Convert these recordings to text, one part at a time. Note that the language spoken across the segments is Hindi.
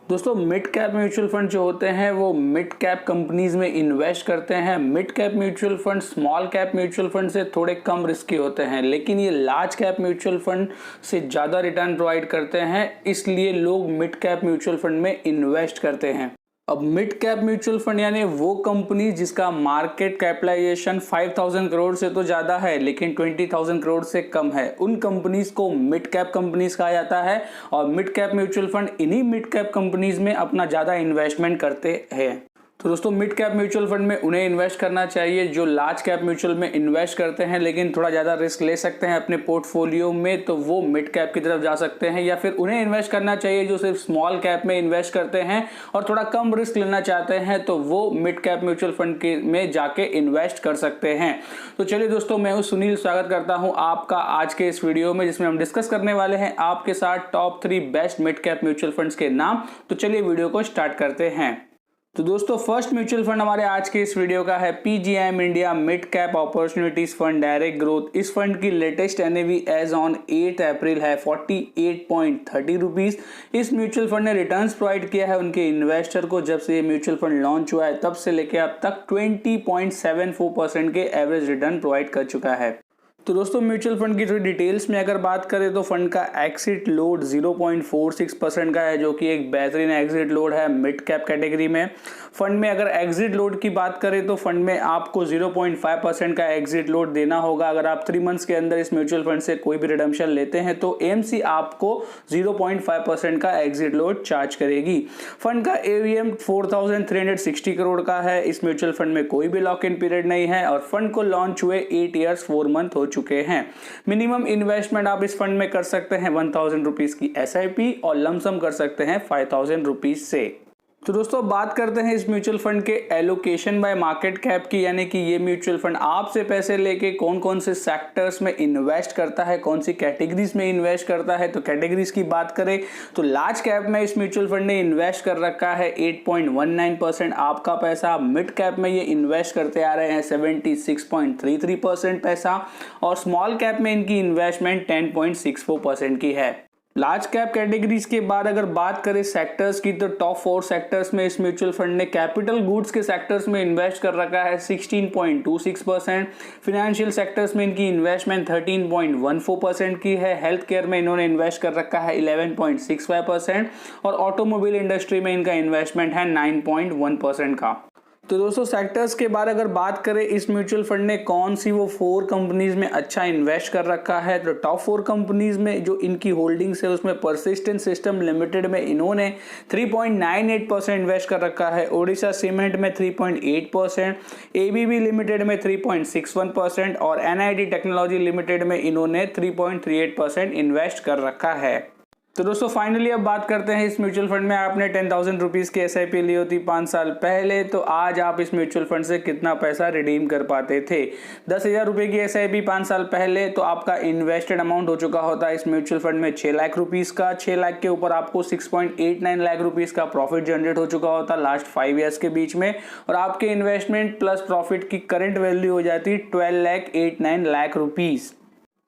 दोस्तों मिड कैप म्यूचुअल फंड जो होते हैं वो मिड कैप कंपनीज में इन्वेस्ट करते हैं। Mid cap mutual fund small cap mutual fund से थोड़े कम रिस्की होते हैं, लेकिन ये लार्ज कैप म्यूचुअल फंड से ज़्यादा रिटर्न प्रोवाइड करते हैं, इसलिए लोग मिड कैप म्यूचुअल फंड में इन्वेस्ट करते हैं। अब मिड कैप म्यूचुअल फंड यानी वो कंपनी जिसका मार्केट कैपिटलाइजेशन 5000 करोड़ से तो ज़्यादा है लेकिन 20,000 करोड़ से कम है, उन कंपनीज को मिड कैप कंपनीज कहा जाता है। और मिड कैप म्यूचुअल फंड इन्हीं मिड कैप कंपनीज में अपना ज़्यादा इन्वेस्टमेंट करते हैं। तो दोस्तों मिड कैप म्यूचुअल फंड में उन्हें इन्वेस्ट करना चाहिए जो लार्ज कैप म्यूचुअल में इन्वेस्ट करते हैं लेकिन थोड़ा ज़्यादा रिस्क ले सकते हैं अपने पोर्टफोलियो में, तो वो मिड कैप की तरफ जा सकते हैं। या फिर उन्हें इन्वेस्ट करना चाहिए जो सिर्फ स्मॉल कैप में इन्वेस्ट करते हैं और थोड़ा कम रिस्क लेना चाहते हैं, तो वो मिड कैप म्यूचुअल फंड के में जाके इन्वेस्ट कर सकते हैं। तो चलिए दोस्तों, मैं हूँ सुनील, स्वागत करता हूँ आपका आज के इस वीडियो में जिसमें हम डिस्कस करने वाले हैं आपके साथ top 3 best mid cap mutual funds के नाम। तो चलिए वीडियो को स्टार्ट करते हैं। तो दोस्तों फर्स्ट म्यूचुअल फंड हमारे आज के इस वीडियो का है PGIM India mid cap opportunities fund direct growth. इस फंड की लेटेस्ट NAV एज ऑन 8 अप्रैल है 48.30 रुपीज। इस म्यूचुअल फंड ने रिटर्न्स प्रोवाइड किया है उनके इन्वेस्टर को जब से ये म्यूचुअल फंड लॉन्च हुआ है तब से लेकर अब तक 20.74% के एवरेज रिटर्न प्रोवाइड कर चुका है। तो दोस्तों म्यूचुअल फंड की थोड़ी डिटेल्स में अगर बात करें तो फंड का एग्जिट लोड 0.46% का है, जो कि एक बेहतरीन एग्जिट लोड है मिड कैप कैटेगरी में। फंड में अगर एग्जिट लोड की बात करें तो फंड में आपको 0.5% का एग्जिट लोड देना होगा। अगर आप 3 मंथ्स के अंदर इस म्यूचुअल फंड से कोई भी रिडम्पशन लेते हैं तो AMC आपको 0.5% का एग्जिट लोड चार्ज करेगी। फंड का AUM 4360 करोड़ का है। इस म्यूचुअल फंड में कोई भी लॉक इन पीरियड नहीं है और फंड को लॉन्च हुए 8 ईयर्स 4 मंथ हो चुके हैं। मिनिमम इन्वेस्टमेंट आप इस फंड में कर सकते हैं 1000 रुपीज की SIP और लमसम कर सकते हैं 5000 रुपीज से। तो दोस्तों बात करते हैं इस म्यूचुअल फंड के एलोकेशन बाय मार्केट कैप की, यानी कि ये म्यूचुअल फंड आपसे पैसे लेके कौन कौन से सेक्टर्स में इन्वेस्ट करता है, कौन सी कैटेगरीज में इन्वेस्ट करता है। तो कैटेगरीज की बात करें तो लार्ज कैप में इस म्यूचुअल फंड ने इन्वेस्ट कर रखा है 8.19% आपका पैसा। मिड कैप में ये इन्वेस्ट करते आ रहे हैं 76.33% पैसा और स्मॉल कैप में इनकी इन्वेस्टमेंट 10.64% की है। लार्ज कैप कैटेगरीज के बाद अगर बात करें सेक्टर्स की तो टॉप 4 सेक्टर्स में इस म्यूचुअल फंड ने कैपिटल गुड्स के सेक्टर्स में इन्वेस्ट कर रखा है 16.26%। फिनेंशियल सेक्टर्स में इनकी इन्वेस्टमेंट 13.14% की है। हेल्थ केयर में इन्होंने इन्वेस्ट कर रखा है 11.65% और ऑटोमोबाइल इंडस्ट्री में इनका इन्वेस्टमेंट है 9.1% का। तो दोस्तों सेक्टर्स के बाद अगर बात करें इस म्यूचुअल फंड ने कौन सी वो 4 कंपनीज में अच्छा इन्वेस्ट कर रखा है, तो टॉप 4 कंपनीज में जो इनकी होल्डिंग्स है उसमें परसिस्टेंट सिस्टम लिमिटेड में इन्होंने 3.98% इन्वेस्ट कर रखा है। ओडिशा सीमेंट में 3.8%, ABB लिमिटेड में 3.61% और NIT टेक्नोलॉजी लिमिटेड में इन्होंने 3.38% इन्वेस्ट कर रखा है। तो दोस्तों फाइनली अब बात करते हैं इस म्यूचुअल फंड में आपने 10,000 रुपीज़ की SIP ली होती 5 साल पहले, तो आज आप इस म्यूचुअल फंड से कितना पैसा रिडीम कर पाते थे। 10,000 रुपये की SIP 5 साल पहले तो आपका इन्वेस्टेड अमाउंट हो चुका होता इस म्यूचुअल फंड में 6 लाख रुपीज़ का। 6 लाख के ऊपर आपको 6.89 लाख रुपीज़ का प्रॉफिट जनरेट हो चुका होता लास्ट 5 ईयर्स के बीच में, और आपके इन्वेस्टमेंट प्लस प्रॉफिट की करंट वैल्यू हो जाती 12,89 लाख रुपीज़।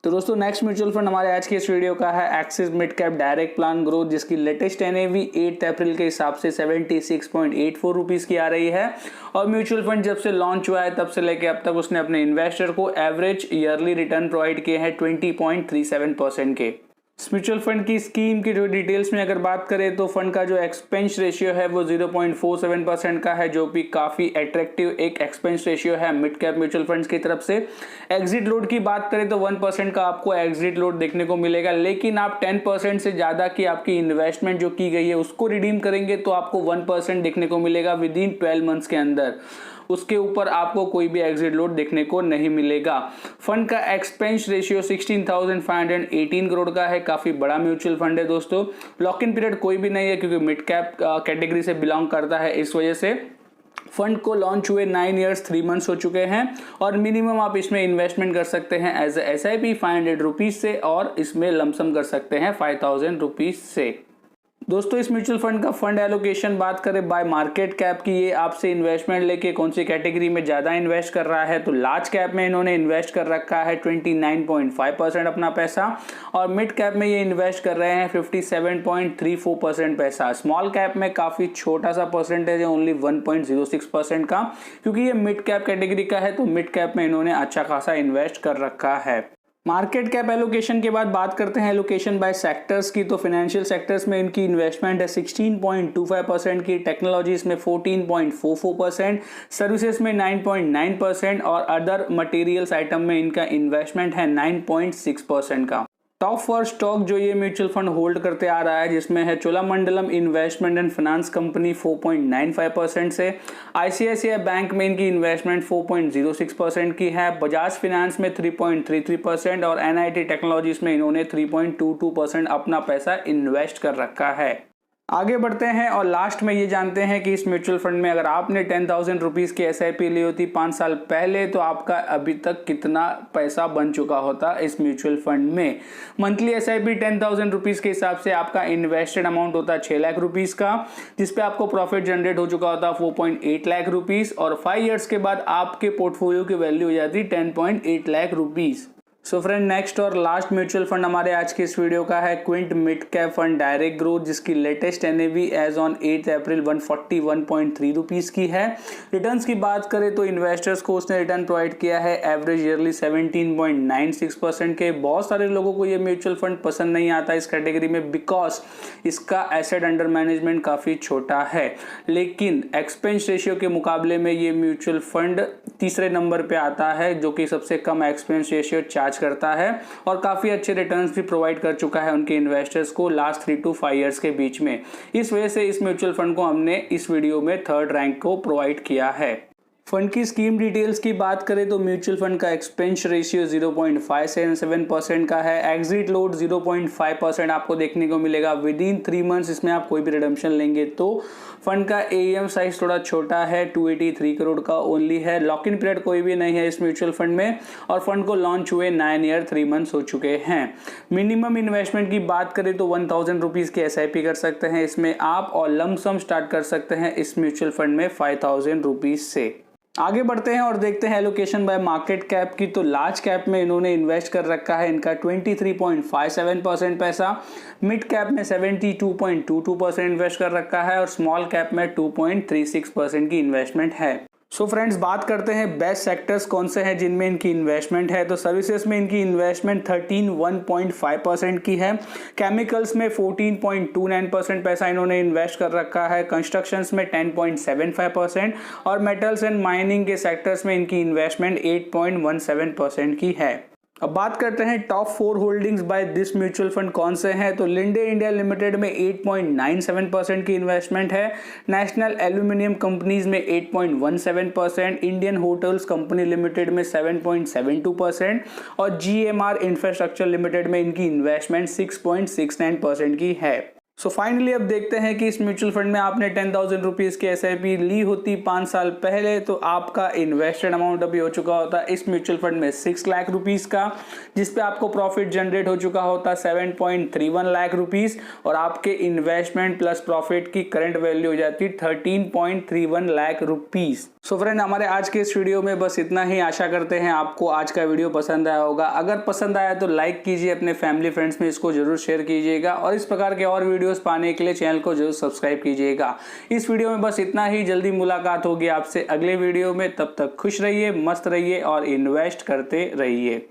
तो दोस्तों नेक्स्ट म्यूचुअल फंड हमारे आज के इस वीडियो का है axis mid cap direct plan growth, जिसकी लेटेस्ट NAV 8 अप्रैल के हिसाब से 76.84 रुपीज़ की आ रही है। और म्यूचुअल फंड जब से लॉन्च हुआ है तब से लेके अब तक उसने अपने इन्वेस्टर को एवरेज ईयरली रिटर्न प्रोवाइड किए हैं 20.37% के। इस म्यूचुअल फंड की स्कीम की जो डिटेल्स में अगर बात करें तो फंड का जो एक्सपेंस रेशियो है वो 0.47% का है, जो भी काफ़ी अट्रैक्टिव एक एक्सपेंस रेशियो है मिड कैप म्यूचुअल फंड्स की तरफ से। एग्जिट लोड की बात करें तो 1% का आपको एग्जिट लोड देखने को मिलेगा, लेकिन आप 10% से ज़्यादा की आपकी इन्वेस्टमेंट जो की गई है उसको रिडीम करेंगे तो आपको 1% देखने को मिलेगा विद इन 12 मंथ्स के अंदर। उसके ऊपर आपको कोई भी एग्जिट लोड देखने को नहीं मिलेगा। फंड का एक्सपेंस रेशियो 16,518 करोड़ का है, काफ़ी बड़ा म्यूचुअल फंड है दोस्तों। लॉक इन पीरियड कोई भी नहीं है क्योंकि मिड कैप कैटेगरी से बिलोंग करता है, इस वजह से फंड को लॉन्च हुए 9 ईयर्स 3 मंथ्स हो चुके हैं और मिनिमम आप इसमें इन्वेस्टमेंट कर सकते हैं एज SIP 500 रुपीज़ से और इसमें लमसम कर सकते हैं 5000 रुपीज़ से। दोस्तों इस म्यूचुअल फंड का फंड एलोकेशन बात करें बाय मार्केट कैप की, ये आपसे इन्वेस्टमेंट लेके कौन सी कैटेगरी में ज़्यादा इन्वेस्ट कर रहा है, तो लार्ज कैप में इन्होंने इन्वेस्ट कर रखा है 29.5% अपना पैसा, और मिड कैप में ये इन्वेस्ट कर रहे हैं 57.34% पैसा। स्मॉल कैप में काफ़ी छोटा सा परसेंटेज है, ओनली 1.06% का, क्योंकि ये मिड कैप कैटेगरी का है, तो मिड कैप में इन्होंने अच्छा खासा इन्वेस्ट कर रखा है। मार्केट कैप एलोकेशन के बाद बात करते हैं एलोकेशन बाय सेक्टर्स की, तो फाइनेंशियल सेक्टर्स में इनकी इन्वेस्टमेंट है 16.25% की, टेक्नोलॉजीज में 14.44%, सर्विसेज में 9.9% और अदर मटेरियल्स आइटम में इनका इन्वेस्टमेंट है 9.6% का। टॉप 4 स्टॉक जो ये म्यूचुअल फंड होल्ड करते आ रहा है, जिसमें है Cholamandalam investment and finance company 4.95% से, आईसीआईसीआई बैंक में इनकी इन्वेस्टमेंट 4.06% की है, बजाज फाइनेंस में 3.33% और एनआईटी टेक्नोलॉजीज में इन्होंने 3.22% अपना पैसा इन्वेस्ट कर रखा है। आगे बढ़ते हैं और लास्ट में ये जानते हैं कि इस म्यूचुअल फंड में अगर आपने 10,000 रुपीज़ की एसआईपी ली होती 5 साल पहले, तो आपका अभी तक कितना पैसा बन चुका होता इस म्यूचुअल फंड में। मंथली एसआईपी 10,000 रुपीज़ के हिसाब से आपका इन्वेस्टेड अमाउंट होता है 6 लाख रुपीज़ का, जिसपे आपको प्रॉफिट जनरेट हो चुका होता 4.8 लाख रुपीज़, और 5 ईयर्स के बाद आपके पोर्टफोलियो की वैल्यू हो जाती 10.8 lakh rupees. So friend next और लास्ट म्यूचुअल फंड हमारे आज के इस वीडियो का है Quant mid cap fund direct growth, जिसकी latest NAV as on 8 April 141.3 rupees की है। रिटर्न्स की बात करें तो इन्वेस्टर्स को उसने रिटर्न प्रोवाइड किया है एवरेज ईयरली 17.96% के। बहुत सारे लोगों को ये म्यूचुअल फंड पसंद नहीं आता इस कैटेगरी में, बिकॉज इसका एसेट अंडर मैनेजमेंट काफ़ी छोटा है, लेकिन एक्सपेंस रेशियो के मुकाबले में ये म्यूचुअल फंड तीसरे नंबर पे आता है, जो कि सबसे कम एक्सपेंस रेशियो चार्ज करता है, और काफी अच्छे रिटर्न्स भी प्रोवाइड कर चुका है उनके इन्वेस्टर्स को लास्ट 3 to 5 इयर्स के बीच में। इस वजह से इस म्यूचुअल फंड को हमने इस वीडियो में 3rd रैंक को प्रोवाइड किया है। फंड की स्कीम डिटेल्स की बात करें तो म्यूचुअल फंड का एक्सपेंस रेशियो 0.577% का है, एग्जिट लोड 0.5% आपको देखने को मिलेगा विद इन 3 मंथ्स। इसमें आप कोई भी रिडम्पशन लेंगे तो फंड का एएम साइज थोड़ा छोटा है, 283 करोड़ का ओनली है। लॉक इन पीरियड कोई भी नहीं है इस म्यूचुअल फंड में, और फंड को लॉन्च हुए 9 ईयर 3 मंथ्स हो चुके हैं। मिनिमम इन्वेस्टमेंट की बात करें तो 1,000 रुपीज़ की एसआईपी कर सकते हैं इसमें आप, और लमसम स्टार्ट कर सकते हैं इस म्यूचुअल फंड में 5,000 रुपीज़ से। आगे बढ़ते हैं और देखते हैं एलोकेशन बाय मार्केट कैप की, तो लार्ज कैप में इन्होंने इन्वेस्ट कर रखा है इनका 23.57% पैसा, मिड कैप में 72.22% इन्वेस्ट कर रखा है, और स्मॉल कैप में 2.36% की इन्वेस्टमेंट है। सो फ्रेंड्स बात करते हैं बेस्ट सेक्टर्स कौन से हैं जिनमें इनकी इन्वेस्टमेंट है, तो सर्विसेज में इनकी इन्वेस्टमेंट 13.15% की है, केमिकल्स में 14.29% पैसा इन्होंने इन्वेस्ट कर रखा है, कंस्ट्रक्शंस में 10.75% और मेटल्स एंड माइनिंग के सेक्टर्स में इनकी इन्वेस्टमेंट 8.17% की है। अब बात करते हैं top 4 holdings by this mutual fund कौन से हैं, तो लिंडे इंडिया लिमिटेड में 8.97% की इन्वेस्टमेंट है, नेशनल एल्यूमिनियम कंपनीज में 8.17%, इंडियन होटल्स कंपनी लिमिटेड में 7.72% और जीएमआर इंफ्रास्ट्रक्चर लिमिटेड में इनकी इन्वेस्टमेंट 6.69% की है। सो फाइनली अब देखते हैं कि इस म्यूचुअल फंड में आपने 10,000 रुपीज़ की एसआईपी ली होती 5 साल पहले, तो आपका इन्वेस्टेड अमाउंट अभी हो चुका होता इस म्यूचुअल फंड में 6 लाख रुपीज़ का, जिस पे आपको प्रॉफिट जनरेट हो चुका होता 7.31 लाख रुपीज़, और आपके इन्वेस्टमेंट प्लस प्रॉफिट की करंट वैल्यू हो जाती 13.31 लाख रुपीज़। सो फ्रेंड हमारे आज के इस वीडियो में बस इतना ही। आशा करते हैं आपको आज का वीडियो पसंद आया होगा। अगर पसंद आया तो लाइक कीजिए, अपने फैमिली फ्रेंड्स में इसको जरूर शेयर कीजिएगा, और इस प्रकार के और वीडियोस पाने के लिए चैनल को जरूर सब्सक्राइब कीजिएगा। इस वीडियो में बस इतना ही। जल्दी मुलाकात होगी आपसे अगले वीडियो में, तब तक खुश रहिए, मस्त रहिए और इन्वेस्ट करते रहिए।